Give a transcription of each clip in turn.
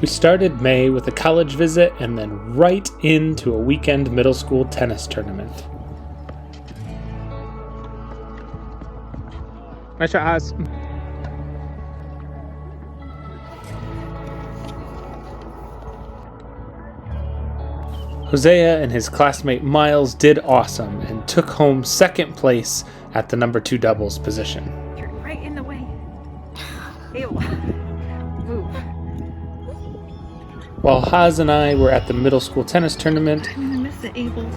We started May with a college visit and then right into a weekend middle school tennis tournament. Nice shot, Haas. Hosea and his classmate Miles did awesome and took home second place at the number 2 doubles position. You're right in the way. Ew. Move. While Haas and I were at the middle school tennis tournament, I'm gonna miss it, Abel.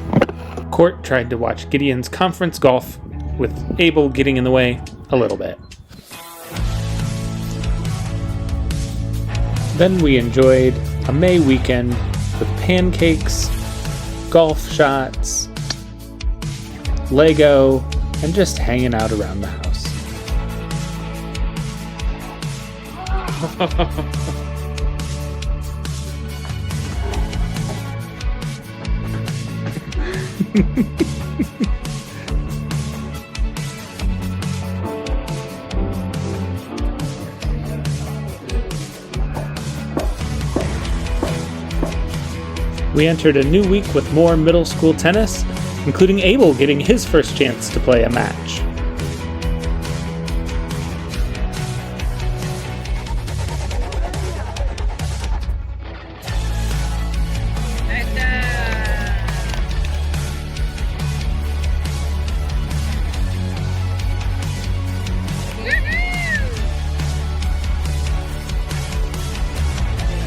Court tried to watch Gideon's conference golf, with Abel getting in the way a little bit. Then we enjoyed a May weekend with pancakes, golf shots, Lego, and just hanging out around the house. We entered a new week with more middle school tennis, including Abel getting his first chance to play a match.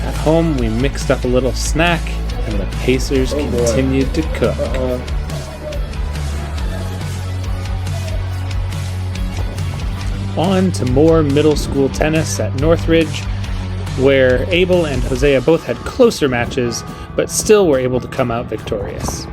At home, we mixed up a little snack, and the Pacers continued to cook. On to more middle school tennis at Northridge, where Abel and Hosea both had closer matches, but still were able to come out victorious.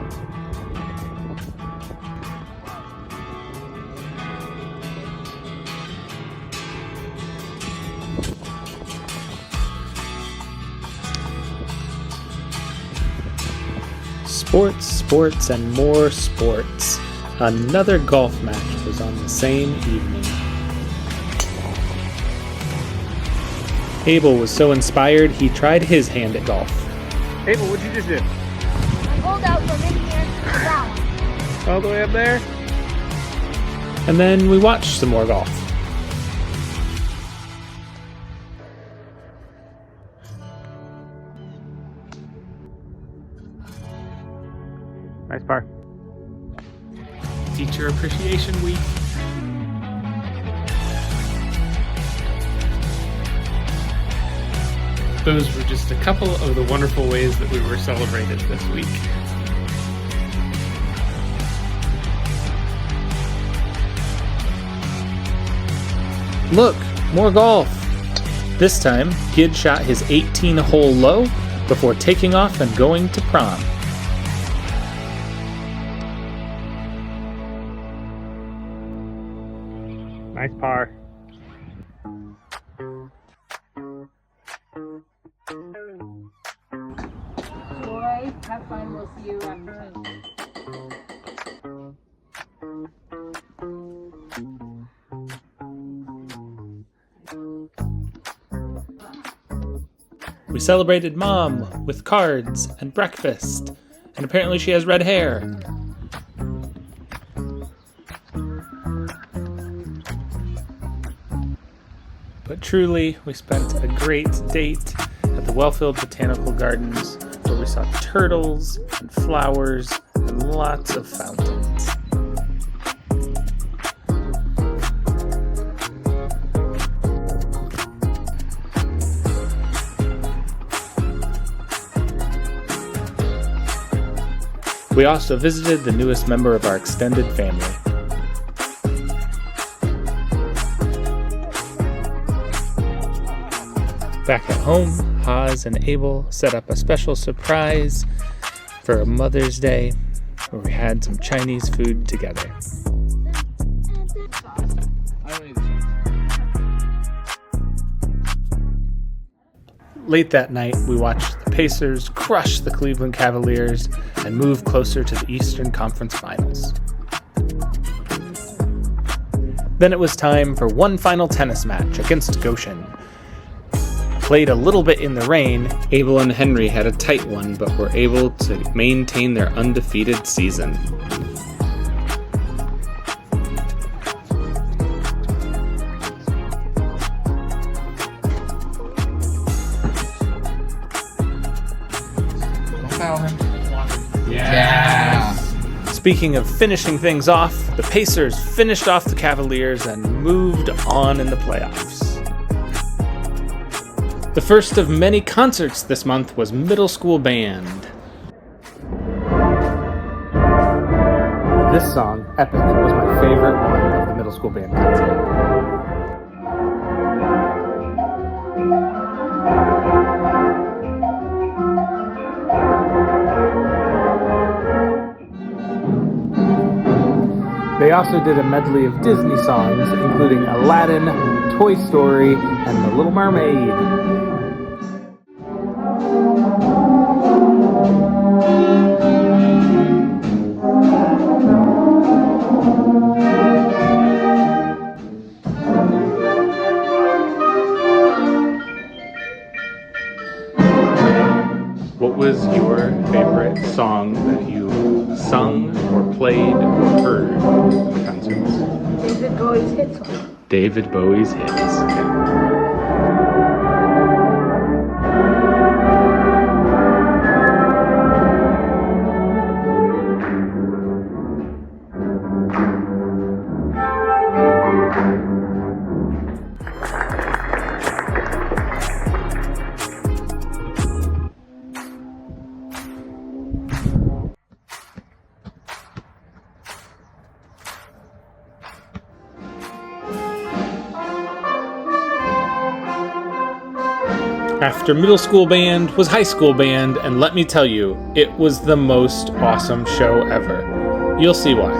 Sports, and more sports. Another golf match was on the same evening. Abel was so inspired, he tried his hand at golf. Abel, what'd you just do? I pulled out from in here to the ground. All the way up there? And then we watched some more golf. Nice par. Teacher Appreciation Week. Those were just a couple of the wonderful ways that we were celebrated this week. Look, more golf. This time, Gid shot his 18-hole low before taking off and going to prom. Nice par. Boy, have fun. We'll see you after 10. We celebrated Mom with cards and breakfast, and apparently she has red hair. But truly, we spent a great date at the well-filled botanical gardens where we saw turtles and flowers and lots of fountains. We also visited the newest member of our extended family. Back at home, Haas and Abel set up a special surprise for Mother's Day where we had some Chinese food together. Late that night, we watched the Pacers crush the Cleveland Cavaliers and move closer to the Eastern Conference Finals. Then it was time for one final tennis match against Goshen. played a little bit in the rain, Abel and Henry had a tight one, but were able to maintain their undefeated season. Yeah. Speaking of finishing things off, the Pacers finished off the Cavaliers and moved on in the playoffs. The first of many concerts this month was Middle School Band. This song, Epic, was my favorite one of the Middle School Band concert. They also did a medley of Disney songs, including Aladdin, Toy Story, and The Little Mermaid. What was your favorite song that you sung or played or heard in the concerts? David Bowie's hit song. David Bowie's hits. Yeah. After middle school band was high school band, and let me tell you, it was the most awesome show ever. You'll see why.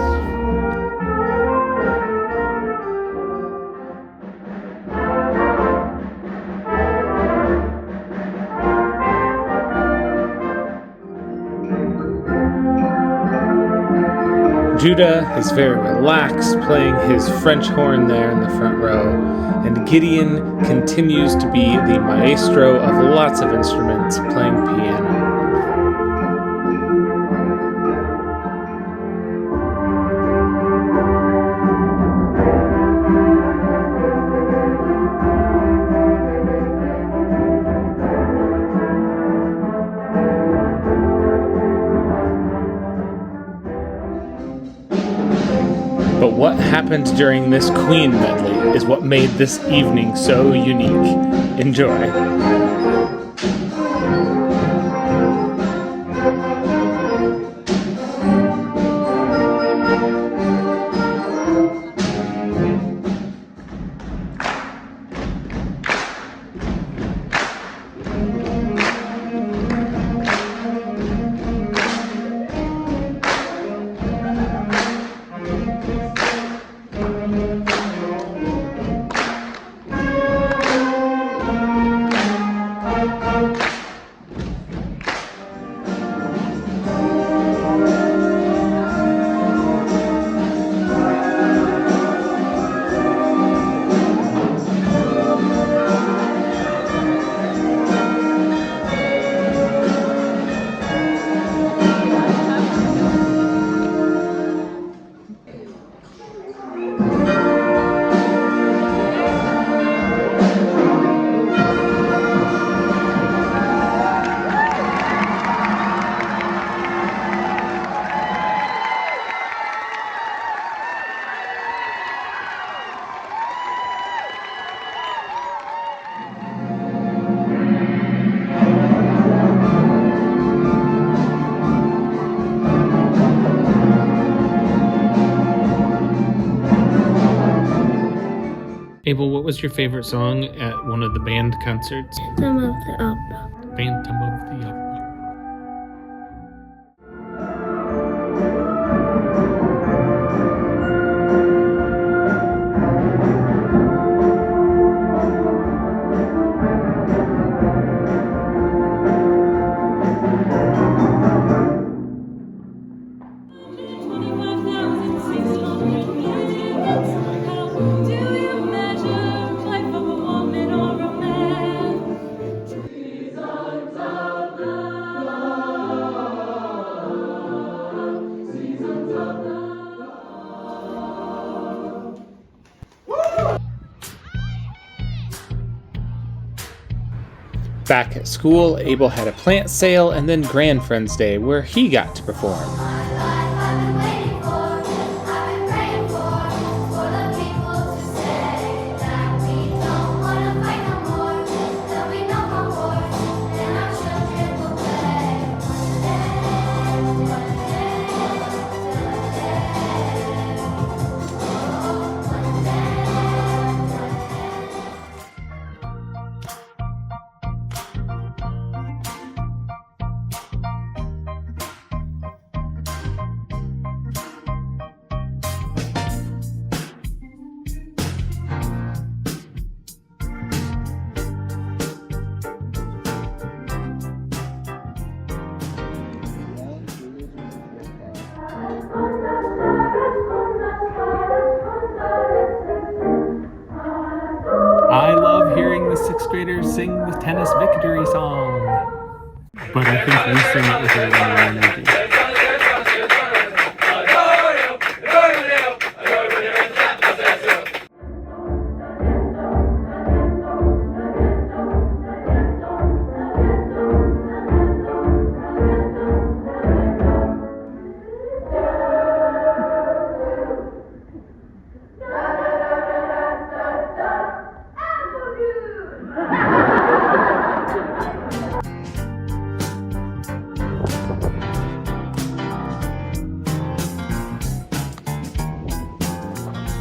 Judah is very relaxed, playing his French horn there in the front row, and Gideon continues to be the maestro of lots of instruments, playing piano. But what happened during this Queen medley is what made this evening so unique. Enjoy. Abel, what was your favorite song at one of the band concerts? Some of the opera. Phantom of the Opera. Back at school, Abel had a plant sale and then Grand Friends Day where he got to perform. I love hearing the sixth graders sing the tennis victory song. But I think we sing it with a lot more energy.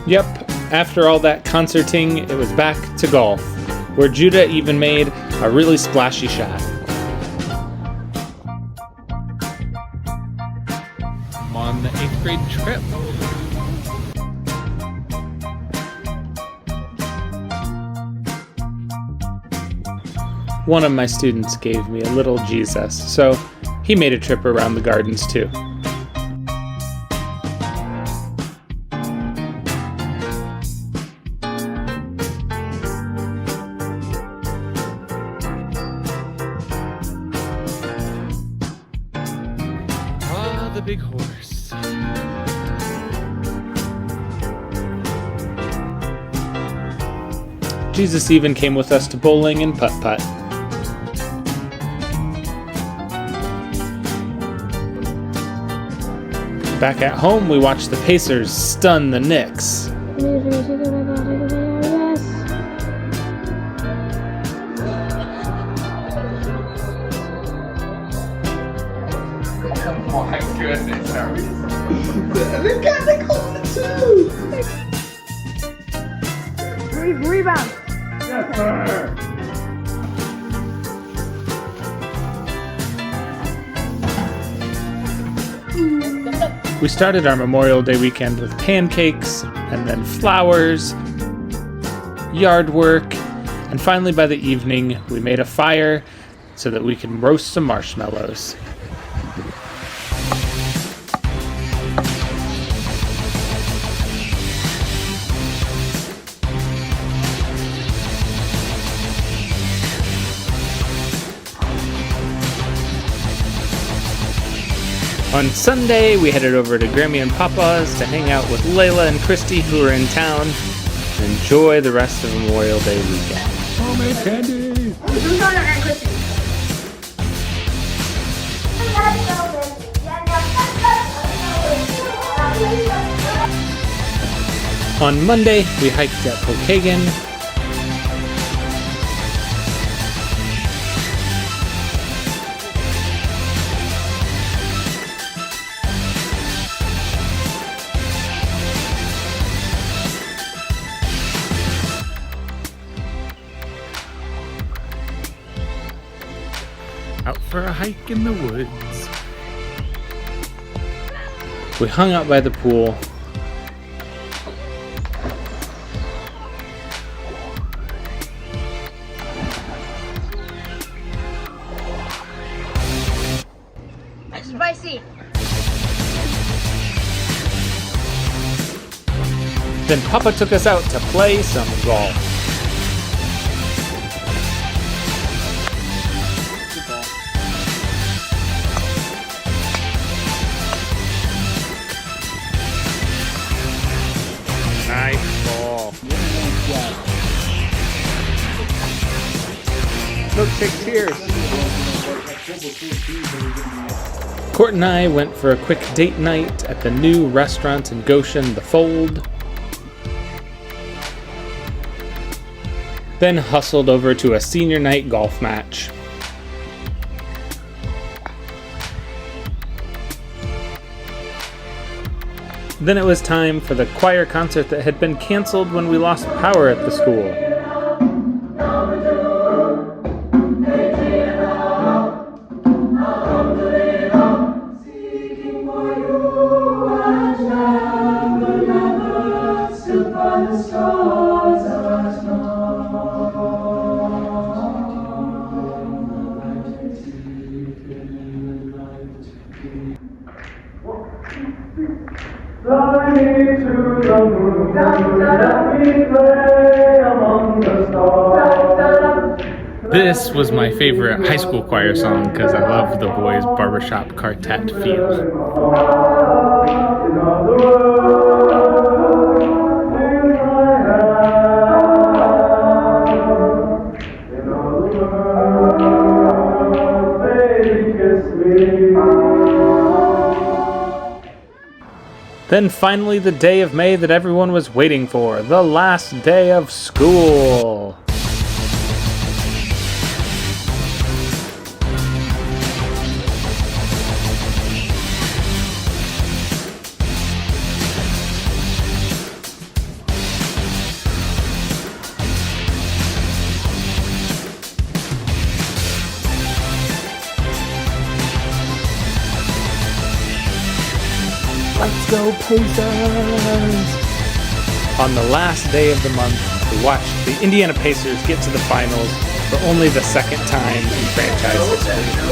Yep, after all that concerting, it was back to golf, where Judah even made a really splashy shot. I'm on the 8th grade trip. One of my students gave me a little Jesus, so he made a trip around the gardens too. The big horse. Jesus even came with us to bowling and putt-putt. Back at home, we watched the Pacers stun the Knicks. Oh my goodness, Harry. They got the corner too. Rebound. Yes, sir. We started our Memorial Day weekend with pancakes, and then flowers, yard work, and finally by the evening we made a fire so that we could roast some marshmallows. On Sunday, we headed over to Grammy and Papa's to hang out with Layla and Christy, who were in town, and enjoy the rest of Memorial Day weekend. Homemade candy! Who's on our Christmas? On Monday, we hiked at Pokagon. Out for a hike in the woods. We hung out by the pool. Spicy. Then Papa took us out to play some golf. Nice ball. Milkshake cheers. Court and I went for a quick date night at the new restaurant in Goshen, The Fold. Then hustled over to a senior night golf match. Then it was time for the choir concert that had been canceled when we lost power at the school. This was my favorite high school choir song because I love the boys' barbershop quartet feel. Then finally the day of May that everyone was waiting for, the last day of school. Let's go Pacers! On the last day of the month, we watched the Indiana Pacers get to the finals for only the second time in franchise history.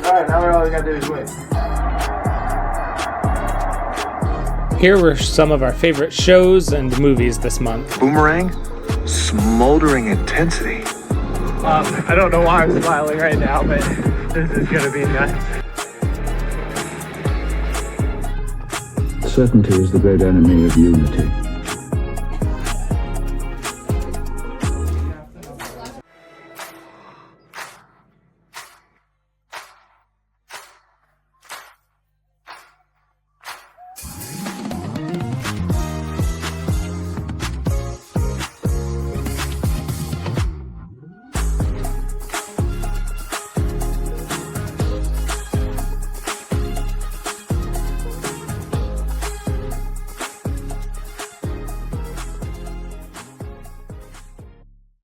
Alright, now all we gotta do is win. Here were some of our favorite shows and movies this month. Boomerang, smoldering intensity. I don't know why I'm smiling right now, but this is gonna be nuts. Certainty is the great enemy of unity.